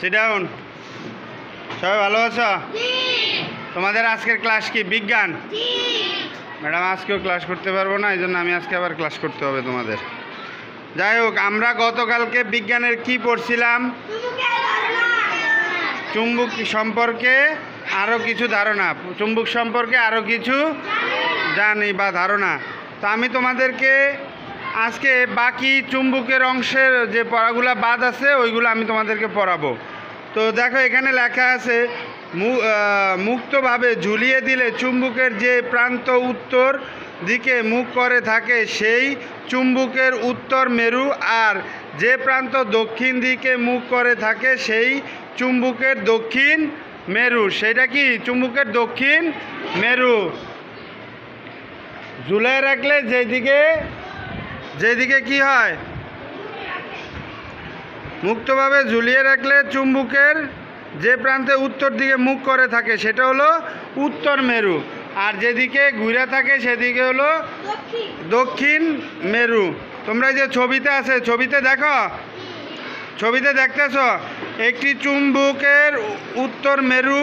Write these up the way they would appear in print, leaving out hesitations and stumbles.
Sit down. সবাই ভালো আছো? তোমাদের আজকের ক্লাস কি বিজ্ঞান? ম্যাডাম আজকেও ক্লাস করতে পারবো না, এই জন্য আমি আজকে আবার ক্লাস করতে হবে তোমাদের। যাই হোক, আমরা গতকালকে বিজ্ঞানের কি পড়ছিলাম? চুম্বক সম্পর্কে আরও কিছু ধারণা, চুম্বক সম্পর্কে আরও কিছু জানি বা ধারণা। তো আমি তোমাদেরকে আজকে বাকি চুম্বকের অংশের যে পড়াগুলো বাদ আছে ওইগুলো আমি তোমাদেরকে পড়াবো। তো দেখো এখানে লেখা আছে মুক্তভাবে ঝুলিয়ে দিলে চুম্বকের যে প্রান্ত উত্তর দিকে মুখ করে থাকে সেই চুম্বকের উত্তর মেরু, আর যে প্রান্ত দক্ষিণ দিকে মুখ করে থাকে সেই চুম্বকের দক্ষিণ মেরু। সেটা কি? চুম্বকের দক্ষিণ মেরু। ঝুলিয়ে রাখলে যেদিকে কি হয়, মুক্তভাবে ঝুলিয়ে রাখলে চুম্বকের যে প্রান্তে উত্তর দিকে মুখ করে থাকে সেটা হলো উত্তর মেরু, আর যেদিকে ঘুরে থাকে সেদিকে হলো দক্ষিণ মেরু। তোমরা যে ছবিতে আছে, ছবিতে দেখো, ছবিতে দেখতেছ একটি চুম্বকের উত্তর মেরু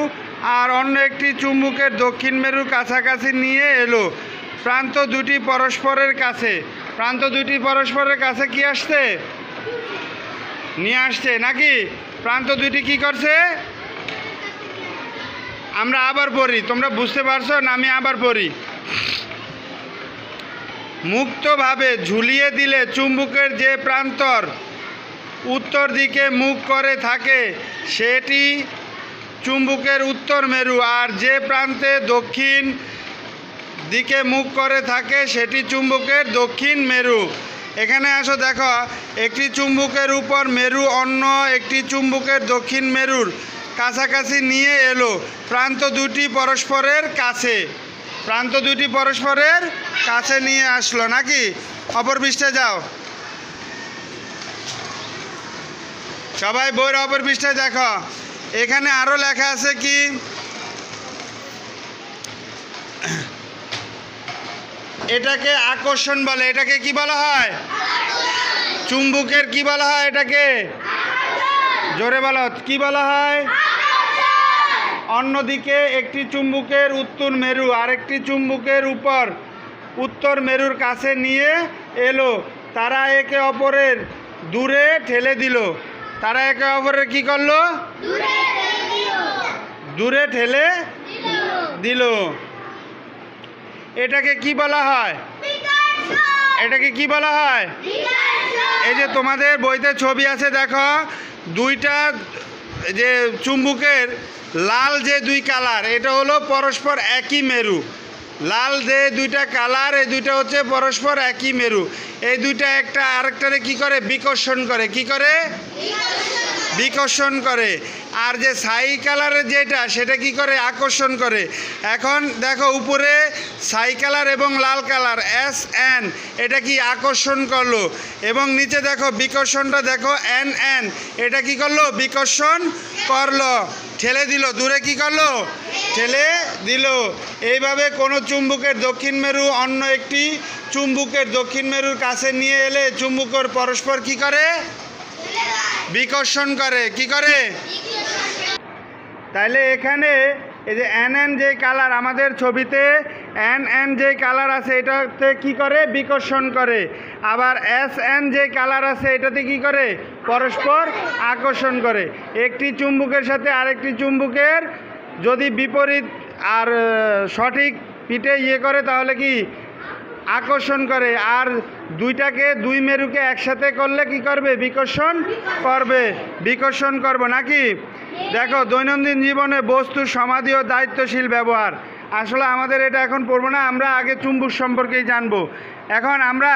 আর অন্য একটি চুম্বকের দক্ষিণ মেরু কাছাকাছি নিয়ে এলো। প্রান্ত দুটি পরস্পরের কাছে, প্রান্ত দুটি পরস্পরের কাছে কি আসছে? নিয়ে আসছে নাকি? প্রান্ত দুটি কি করছে? আমরা আবার পড়ি, তোমরা বুঝতে পারছো না? আমি আবার পড়ি। মুক্তভাবে ঝুলিয়ে দিলে চুম্বকের যে প্রান্তর উত্তর দিকে মুখ করে থাকে সেটি চুম্বকের উত্তর মেরু, আর যে প্রান্তে দক্ষিণ দিকে মুখ করে থাকে সেটি চুম্বকের দক্ষিণ মেরু। এখানে আসো, দেখো একটি চুম্বকের উপর মেরু অন্য একটি চুম্বকের দক্ষিণ মেরুর কাছাকাছি নিয়ে এলো। প্রান্ত দুটি পরস্পরের কাছে, প্রান্ত দুটি পরস্পরের কাছে নিয়ে আসলো নাকি? অপর পৃষ্ঠায় যাও, সবাই বইয়ের অপর পৃষ্ঠায় দেখো। এখানে আরও লেখা আছে কি? এটাকে আকর্ষণ বলে। এটাকে কি বলা হয়? চুম্বকের কি বলা হয়? এটাকে জোরে বলো, কি বলা হয়? অন্যদিকে একটি চুম্বকের উত্তর মেরু আরেকটি চুম্বকের উপর উত্তর মেরুর কাছে নিয়ে এলো। তারা একে অপরের দূরে ঠেলে দিল। তারা একে অপরের কি করলো? দূরে ঠেলে দিল। এটাকে কি বলা হয়? এটাকে কি বলা হয়? এই যে তোমাদের বইতে ছবি আছে, দেখো দুইটা যে চুম্বকের লাল যে দুই কালার, এটা হলো পরস্পর একই মেরু। লাল যে দুইটা কালার, এই দুইটা হচ্ছে পরস্পর একই মেরু। এই দুইটা একটা আরেকটারে কি করে? বিকর্ষণ করে। কি করে? বিকর্ষণ করে। আর যে ছাই কালারের যেটা, সেটা কি করে? আকর্ষণ করে। এখন দেখো উপরে ছাই কালার এবং লাল কালার SN, এটা কি আকর্ষণ করলো, এবং নিচে দেখো বিকর্ষণটা দেখো NN, এটা কি করলো? বিকর্ষণ করলো, ঠেলে দিল, দূরে কি করলো? ঠেলে দিল। এইভাবে কোনো চুম্বকের দক্ষিণ মেরু অন্য একটি চুম্বকের দক্ষিণ মেরুর কাছে নিয়ে এলে চুম্বকের পরস্পর কি করে? বিকর্ষণ করে। কি করে? তাইলে এখানে এই যে NN যে কালার, আমাদের ছবিতে NN যে কালার আছে এটাতে কি করে? বিকর্ষণ করে। আবার SN যে কালার আছে এটাতে কি করে? পরস্পর আকর্ষণ করে। একটি চুম্বকের সাথে আরেকটি চুম্বকের যদি বিপরীত আর সঠিক পিঠে করে তাহলে কি? আকর্ষণ করে। আর দুইটাকে, দুই মেরুকে একসাথে করলে কি করবে? বিকর্ষণ করবে। বিকর্ষণ করবো নাকি? দেখো দৈনন্দিন জীবনে বস্তুর সমাধি ও দায়িত্বশীল ব্যবহার। আসলে আমাদের এটা এখন পড়বো না, আমরা আগে চুম্বক সম্পর্কেই জানবো। এখন আমরা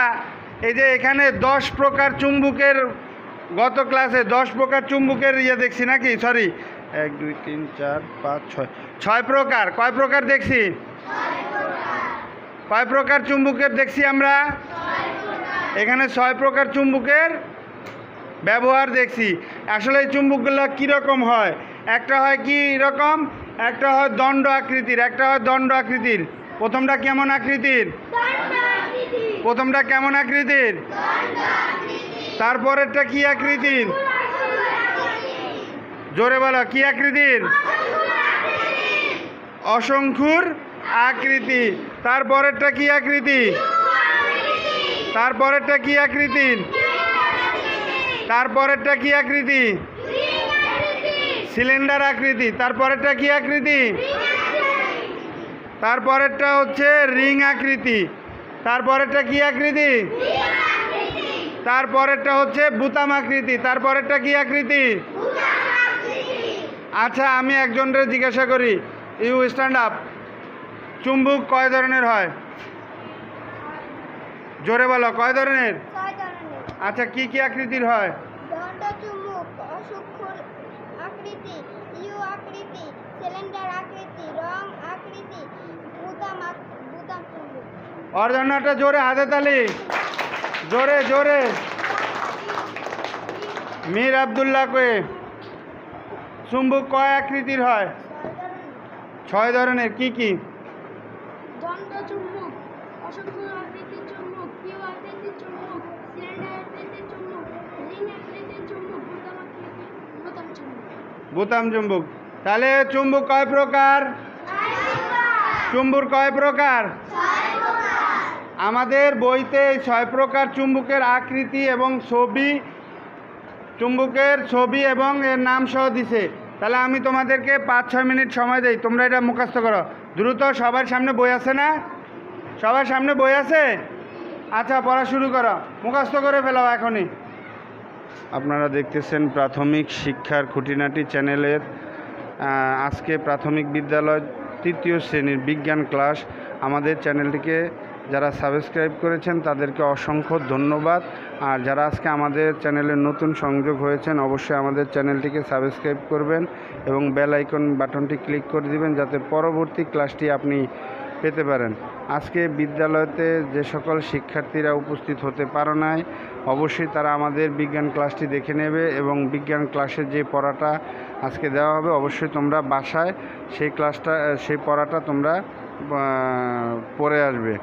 এই যে এখানে 10 প্রকার চুম্বকের, গত ক্লাসে 10 প্রকার চুম্বকের দেখছি নাকি? সরি, 1 2 3 4 5 6 6 প্রকার। কয় প্রকার দেখছি? কয় প্রকার চুম্বকের দেখছি আমরা? এখানে 6 প্রকার চুম্বকের ব্যবহার দেখছি। আসলে এই চুম্বকগুলো কীরকম হয়? একটা হয় কি রকম? একটা হয় দণ্ড আকৃতির, একটা হয় দণ্ড আকৃতির। প্রথমটা কেমন আকৃতির? প্রথমটা কেমন আকৃতির? তারপরেরটা কি আকৃতির? জোরে বলো, কি আকৃতির? অশঙ্কুর আকৃতি। তারপরেরটা কি আকৃতি? তারপরেরটা কি আকৃতির? তারপরেরটা কি আকৃতি? সিলিন্ডার আকৃতি। তারপরেরটা কি আকৃতি? তারপরেরটা হচ্ছে রিং আকৃতি। তারপরেরটা কি আকৃতি? তারপরেরটা হচ্ছে বুতাম আকৃতি। তারপরেরটা কি আকৃতি? আচ্ছা, আমি একজনের জিজ্ঞাসা করি, ইউ স্ট্যান্ড আপ। চুম্বক কয় ধরনের হয়? জোরে বলো, কয় ধরনের? আচ্ছা, কি কি আকৃতির হয়? দণ্ড চুম্বক, অশঙ্কুর আকৃতি, ইউ আকৃতি, সিলিন্ডার আকৃতি, রং আকৃতি, বুতাম চুম্বক। ওর জন্য একটা জোরে হাতে তালি, জোরে জোরে। মীর আব্দুল্লাহ কয়ে চুম্বক কয় আকৃতির হয়? 6 ধরনের। কি কি? দণ্ড চুম্বক, অশঙ্কুর আকৃতির চুম্বক, ইউ আকৃতির চুম্বক, সিলিন্ডার আকৃতির চুম্বক, রিং আকৃতির চুম্বক, বুতাম চুম্বক। বুতাম চুম্বক। তাহলে চুম্বক কয় প্রকার? চুম্বক কয় প্রকার? আমাদের বইতে 6 প্রকার চুম্বকের আকৃতি এবং ছবি, চুম্বকের ছবি এবং এর নাম সহ দিছে। তাহলে আমি তোমাদেরকে 5-6 মিনিট সময় দেই, তোমরা এটা মুখস্থ করো দ্রুত। সবার সামনে বই আছে না? সবার সামনে বই আছে? আচ্ছা, পড়া শুরু করো, মুখস্থ করে ফেলাও এখনই। আপনারা দেখতেছেন প্রাথমিক শিক্ষার খুঁটিনাটি চ্যানেলের আজকে প্রাথমিক বিদ্যালয় 3য় শ্রেণীর বিজ্ঞান ক্লাস। আমাদের চ্যানেলটিকে যারা সাবস্ক্রাইব করেছেন তাদেরকে অসংখ্য ধন্যবাদ। আর যারা আজকে আমাদের চ্যানেলে নতুন সংযোগ হয়েছেন অবশ্যই আমাদের চ্যানেলটিকে সাবস্ক্রাইব করবেন এবং বেল আইকন বাটনটি ক্লিক করে দিবেন যাতে পরবর্তী ক্লাসটি আপনি পেতে পারেন। আজকে বিদ্যালয়তে যে সকল শিক্ষার্থীরা উপস্থিত হতে পারে নাই অবশ্যই তারা আমাদের বিজ্ঞান ক্লাসটি দেখে নেবে এবং বিজ্ঞান ক্লাসের যে পড়াটা আজকে দেওয়া হবে অবশ্যই তোমরা বাসায় সেই পড়াটা তোমরা পড়ে আসবে।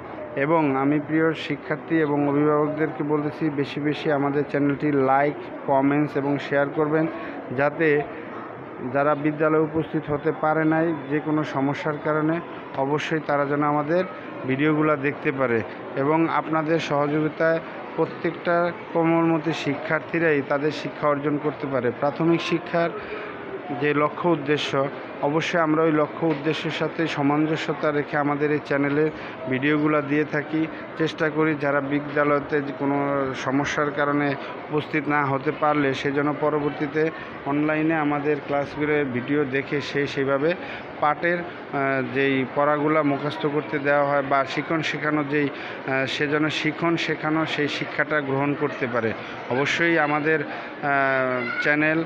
এবং আমি প্রিয় শিক্ষার্থী এবং অভিভাবকদেরকে বলতেছি বেশি বেশি আমাদের চ্যানেলটি লাইক, কমেন্টস এবং শেয়ার করবেন যাতে যারা বিদ্যালয়ে উপস্থিত হতে পারে নাই যে কোনো সমস্যার কারণে অবশ্যই তারা যেন আমাদের ভিডিওগুলো দেখতে পারে এবং আপনাদের সহযোগিতায় প্রত্যেকটা কোমলমতি শিক্ষার্থীরাই তাদের শিক্ষা অর্জন করতে পারে। প্রাথমিক শিক্ষার যে লক্ষ্য উদ্দেশ্য অবশ্যই আমরা ওই লক্ষ্য উদ্দেশ্যের সাথে সামঞ্জস্যতা রেখে আমাদের এই চ্যানেলের ভিডিওগুলো দিয়ে থাকি। চেষ্টা করি যারা বিদ্যালয়তে কোনো সমস্যার কারণে উপস্থিত না হতে পারলে সেজন্য পরবর্তীতে অনলাইনে আমাদের ক্লাসগুলোর ভিডিও দেখে সেইভাবে পাঠের যেই পড়াগুলো মুখস্থ করতে দেওয়া হয় বা শিখন শেখানো সেজন্য শিখন শেখানো সেই শিক্ষাটা গ্রহণ করতে পারে। অবশ্যই আমাদের চ্যানেল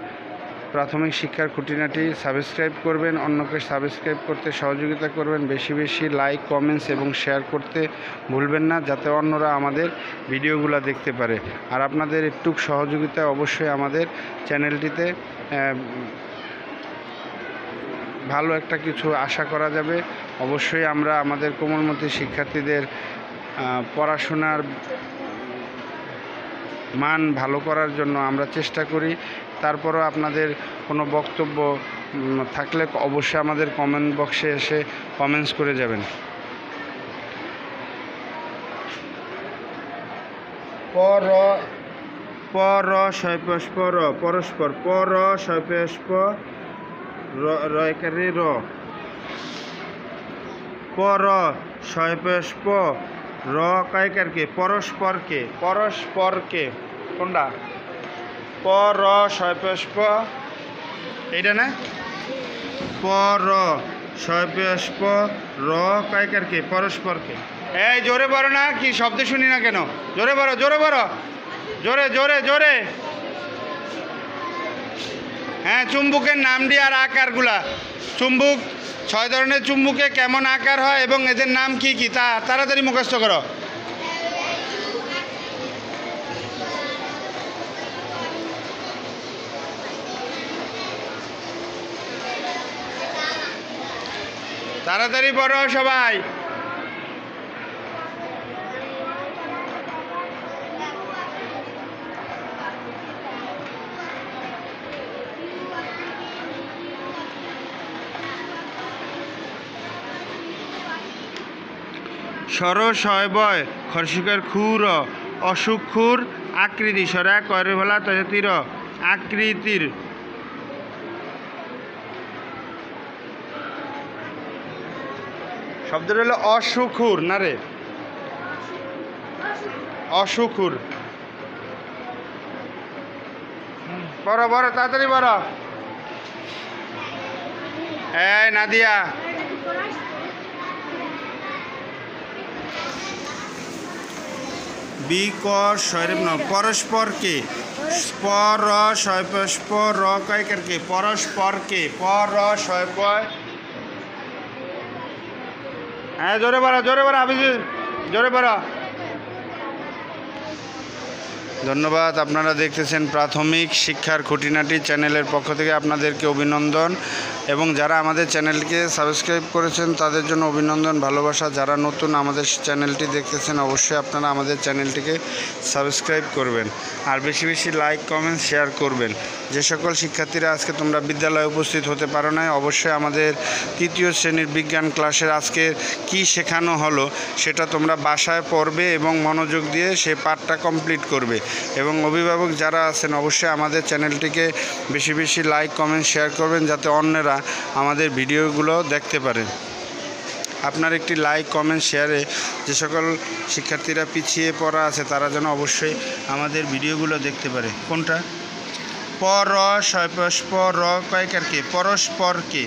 প্রাথমিক শিক্ষার খুঁটিনাটি সাবস্ক্রাইব করবেন, অন্যকে সাবস্ক্রাইব করতে সহযোগিতা করবেন, বেশি বেশি লাইক, কমেন্টস এবং শেয়ার করতে ভুলবেন না যাতে অন্যরা আমাদের ভিডিওগুলো দেখতে পারে। আর আপনাদের একটু সহযোগিতা অবশ্যই আমাদের চ্যানেলটিতে ভালো একটা কিছু আশা করা যাবে। অবশ্যই আমরা আমাদের কোমলমতি শিক্ষার্থীদের পড়াশোনার মান ভালো করার জন্য আমরা চেষ্টা করি। তারপরও আপনাদের কোনো বক্তব্য থাকলে অবশ্যই আমাদের কমেন্ট বক্সে এসে কমেন্টস করে যাবেন। পর শৈপস্প র পরস্পর পর শৈপস্প রয়কারি র পর শৈপস্প র কয়কারকে পরস্পরকে কোনটা? পর শৈপস্প এইটা না? পর শৈপস্প র কয়কারকে পরস্পরকে। এই জোরে বলো না, কি শব্দ শুনি না কেন? জোরে বলো, জোরে বলো, জোরে জোরে জোরে। হ্যাঁ, চুম্বকের নাম দিয়ে আর আকারগুলা। চুম্বক 6 ধরনের চুম্বকে কেমন আকার হয় এবং এদের নাম কি কি তা তাড়াতাড়ি মুখস্থ করো। তাড়াতাড়ি পড়ো সবাই। সরস হয় বয় খরশিকার খুর অসুখ খুর আকৃতি সরা কয়ের ভোলা তজাতির আকৃতির শব্দটা হলো অসুখুর না রে অসুখুর বড় বড় তাড়াতাড়ি বড় এই নাদিয়া বিকর শরীফ ন পরস্পরকে পর শয়পস্পর র কয়কে পরস্পরকে পর শয়পয় হ্যাঁ জোরে বাড়া আমি জোরে বাড়া। ধন্যবাদ। আপনারা দেখতেছেন প্রাথমিক শিক্ষার খুঁটিনাটি চ্যানেলের পক্ষ থেকে আপনাদেরকে অভিনন্দন এবং যারা আমাদের চ্যানেলকে সাবস্ক্রাইব করেছেন তাদের জন্য অভিনন্দন ভালোবাসা। যারা নতুন আমাদের চ্যানেলটি দেখতেছেন অবশ্যই আপনারা আমাদের চ্যানেলটিকে সাবস্ক্রাইব করবেন আর বেশি বেশি লাইক কমেন্ট শেয়ার করবেন। যে সকল শিক্ষার্থীরা আজকে তোমরা বিদ্যালয়ে উপস্থিত হতে পারো নাই অবশ্যই আমাদের 3য় শ্রেণীর বিজ্ঞান ক্লাসের আজকে কি শেখানো হলো সেটা তোমরা বাসায় পড়বে এবং মনোযোগ দিয়ে সে পাঠটা কমপ্লিট করবে এবং অভিভাবক যারা আছেন অবশ্যই আমাদের চ্যানেলটিকে বেশি বেশি লাইক কমেন্ট শেয়ার করবেন যাতে অন্যরা আমাদের ভিডিওগুলো দেখতে পারে। আপনার একটি লাইক কমেন্ট শেয়ারে যে সকল শিক্ষার্থীরা পিছিয়ে পড়া আছে তারা যেন অবশ্যই আমাদের ভিডিওগুলো দেখতে পারে। কোনটা পর শয়পস্পর র কয়কারকে পরস্পরকে